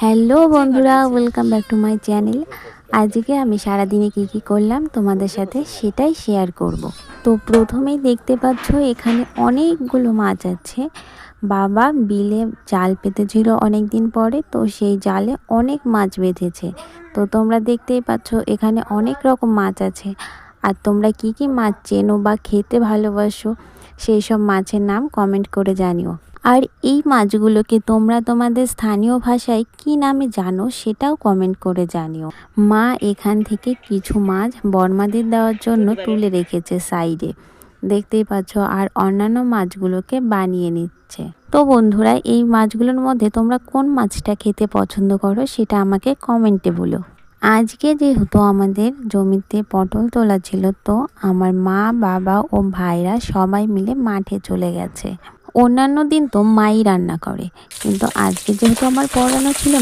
Hello বন্ধুরা, welcome back to my channel. আজকে আমি সারাদিনে কি করলাম তোমাদের সাথে সেটাই শেয়ার করব। তো প্রথমেই দেখতে পাচ্ছ এখানে অনেকগুলো মাছ আছে। বাবা বিলে জাল পেতেছিল অনেক দিন পরে, তো সেই জালে অনেক মাছ বেঁধেছে। তো তোমরা দেখতেই পাচ্ছ এখানে অনেক রকম মাছ আছে। আর তোমরা কি মাছ চেনো বা খেতে ভালোবাসো সেই সব মাছের নাম কমেন্ট করে জানিও। আর এই মাছগুলোকে তোমরা তোমাদের স্থানীয় ভাষায় কি নামে জানো সেটাও কমেন্ট করে জানিও। মা এখান থেকে কিছু মাছ বড়মাদের দেওয়ার জন্য তুলে রেখেছে সাইডে, দেখতেই পাচ্ছ। আর অন্যান্য মাছগুলোকে বানিয়ে নিচ্ছে। তো বন্ধুরা, এই মাছগুলোর মধ্যে তোমরা কোন মাছটা খেতে পছন্দ করো সেটা আমাকে কমেন্টে বলো। আজকে যেহেতু আমাদের জমিতে পটল তোলা ছিল, তো আমার মা, বাবা ও ভাইরা সবাই মিলে মাঠে চলে গেছে। অন্যান্য দিন তো মাই রান্না করে, কিন্তু আজকে যেহেতু আমার পড়ানো ছিল